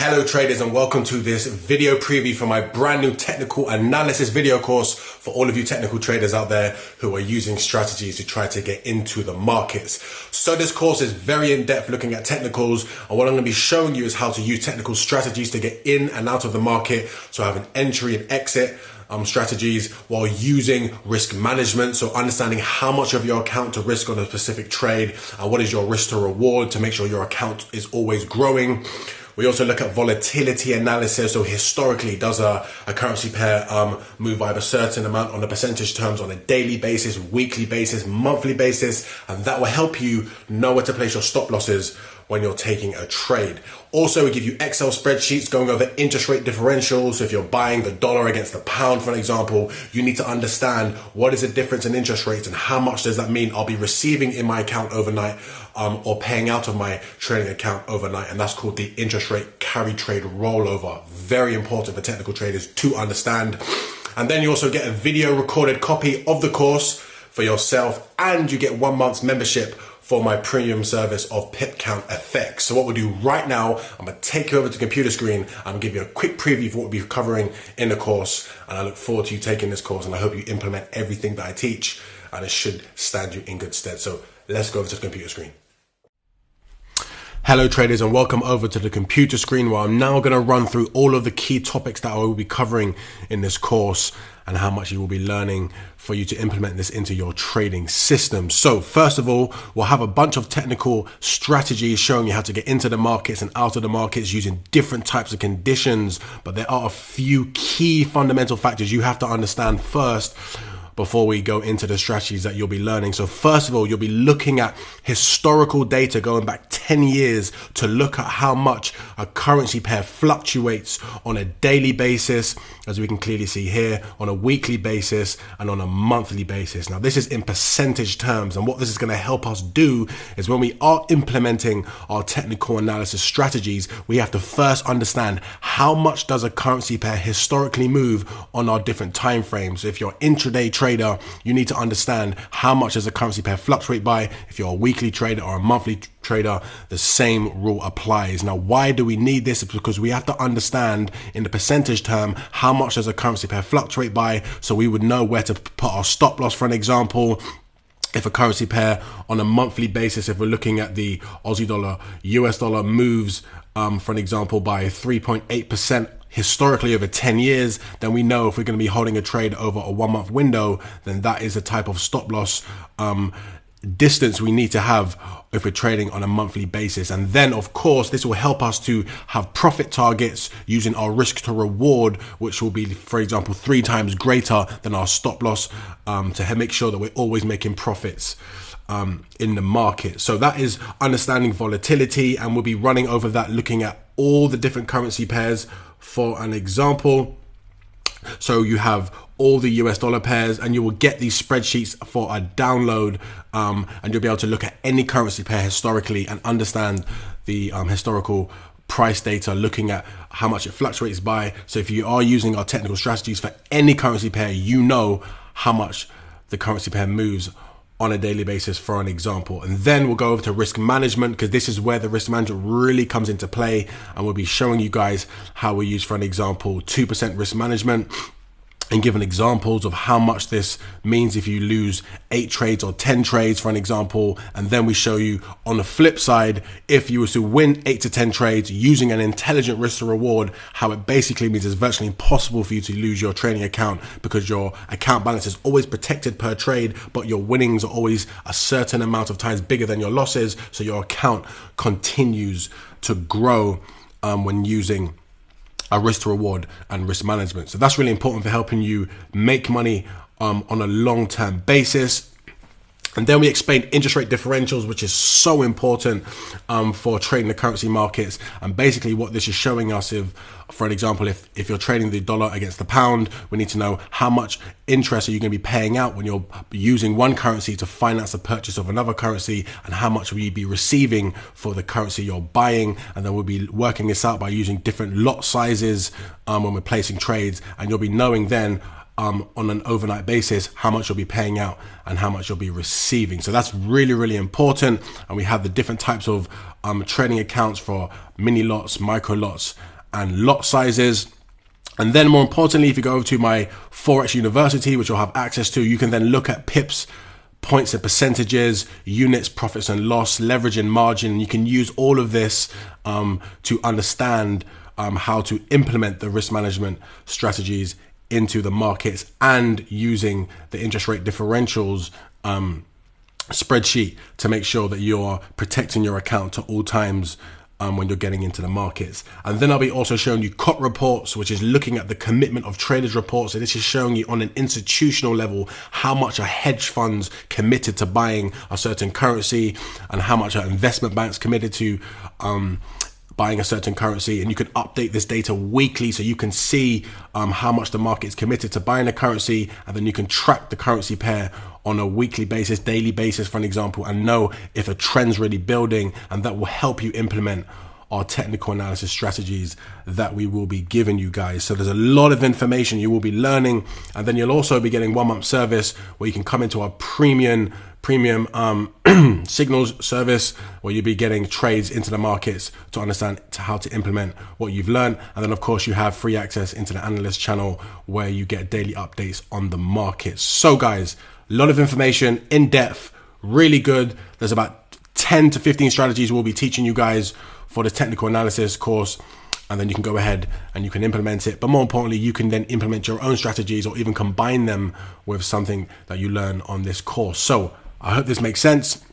Hello traders, and welcome to this video preview for my brand new technical analysis video course for all of you technical traders out there who are using strategies to try to get into the markets. So this course is very in-depth, looking at technicals, and what I'm going to be showing you is how to use technical strategies to get in and out of the market. So I have an entry and exit strategies while using risk management. So understanding how much of your account to risk on a specific trade and what is your risk to reward to make sure your account is always growing. We also look at volatility analysis. So historically, does a currency pair move by a certain amount on the percentage terms on a daily basis, weekly basis, monthly basis, and that will help you know where to place your stop losses when you're taking a trade. Also, we give you Excel spreadsheets going over interest rate differentials. So if you're buying the dollar against the pound, for an example, you need to understand what is the difference in interest rates and how much does that mean I'll be receiving in my account overnight or paying out of my trading account overnight. And that's called the interest rate carry trade rollover. Very important for technical traders to understand. And then you also get a video recorded copy of the course for yourself, and you get 1 month's membership for my premium service of Pip Count FX. So what we'll do right now, I'm gonna take you over to the computer screen. I'm gonna give you a quick preview of what we'll be covering in the course. And I look forward to you taking this course, and I hope you implement everything that I teach, and it should stand you in good stead. So let's go over to the computer screen. Hello traders, and welcome over to the computer screen, where I'm now gonna run through all of the key topics that I will be covering in this course and how much you will be learning for you to implement this into your trading system. So first of all, we'll have a bunch of technical strategies showing you how to get into the markets and out of the markets using different types of conditions. But there are a few key fundamental factors you have to understand first before we go into the strategies that you'll be learning. So first of all, you'll be looking at historical data going back 10 years to look at how much a currency pair fluctuates on a daily basis, as we can clearly see here, on a weekly basis and on a monthly basis. Now this is in percentage terms, and what this is going to help us do is when we are implementing our technical analysis strategies, we have to first understand how much does a currency pair historically move on our different time frames. So if you're intraday trader, you need to understand how much does a currency pair fluctuate by. If you're a weekly trader or a monthly trader, the same rule applies. Now, why do we need this? It's because we have to understand in the percentage term how much does a currency pair fluctuate by, so we would know where to put our stop loss. For an example, if a currency pair on a monthly basis, if we're looking at the Aussie dollar, US dollar moves, for an example, by 3.8% historically over 10 years, then we know if we're going to be holding a trade over a 1 month window, then that is the type of stop loss distance we need to have if we're trading on a monthly basis. And then of course this will help us to have profit targets using our risk to reward, which will be, for example, 3 times greater than our stop loss, to make sure that we're always making profits in the market. So that is understanding volatility, and we'll be running over that, looking at all the different currency pairs. For an example, so you have all the US dollar pairs, and you will get these spreadsheets for a download, and you'll be able to look at any currency pair historically and understand the historical price data, looking at how much it fluctuates by. So if you are using our technical strategies for any currency pair, you know how much the currency pair moves on a daily basis, for an example. And then we'll go over to risk management, because this is where the risk management really comes into play, and we'll be showing you guys how we use, for an example, 2% risk management, and given examples of how much this means if you lose 8 trades or 10 trades, for an example. And then we show you on the flip side, if you were to win 8 to 10 trades using an intelligent risk to reward, how it basically means it's virtually impossible for you to lose your trading account, because your account balance is always protected per trade, but your winnings are always a certain amount of times bigger than your losses. So your account continues to grow when using a risk to reward and risk management. So that's really important for helping you make money on a long-term basis. And then we explained interest rate differentials, which is so important for trading the currency markets. And basically what this is showing us, if, for an example, if you're trading the dollar against the pound, we need to know how much interest are you going to be paying out when you're using one currency to finance the purchase of another currency, and how much will you be receiving for the currency you're buying. And then we'll be working this out by using different lot sizes when we're placing trades, and you'll be knowing then on an overnight basis how much you'll be paying out and how much you'll be receiving. So that's really, really important. And we have the different types of trading accounts for mini lots, micro lots, and lot sizes. And then more importantly, if you go over to my Forex University, which you'll have access to, you can then look at pips, points and percentages, units, profits and loss, leverage and margin. And you can use all of this to understand how to implement the risk management strategies into the markets, and using the interest rate differentials spreadsheet to make sure that you're protecting your account to all times when you're getting into the markets. And then I'll be also showing you COT reports, which is looking at the commitment of traders reports. So this is showing you on an institutional level how much are hedge funds committed to buying a certain currency, and how much are investment banks committed to buying a certain currency. And you can update this data weekly, so you can see how much the market is committed to buying a currency, and then you can track the currency pair on a weekly basis, daily basis, for an example, and know if a trend's really building. And that will help you implement our technical analysis strategies that we will be giving you guys. So there's a lot of information you will be learning, and then you'll also be getting 1 month service where you can come into our premium signals service, where you'll be getting trades into the markets to understand how to implement what you've learned. And then of course you have free access into the analyst channel where you get daily updates on the markets. So guys, a lot of information, in depth, really good. There's about 10 to 15 strategies we'll be teaching you guys for the technical analysis course, and then you can go ahead and you can implement it. But more importantly, you can then implement your own strategies, or even combine them with something that you learn on this course. So I hope this makes sense.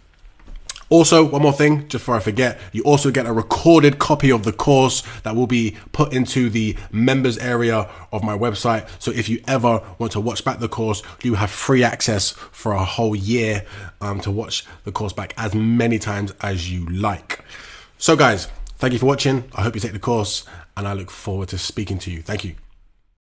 Also, one more thing, just before I forget, you also get a recorded copy of the course that will be put into the members area of my website. So if you ever want to watch back the course, you have free access for a whole year to watch the course back as many times as you like. So guys, thank you for watching. I hope you take the course, and I look forward to speaking to you. Thank you.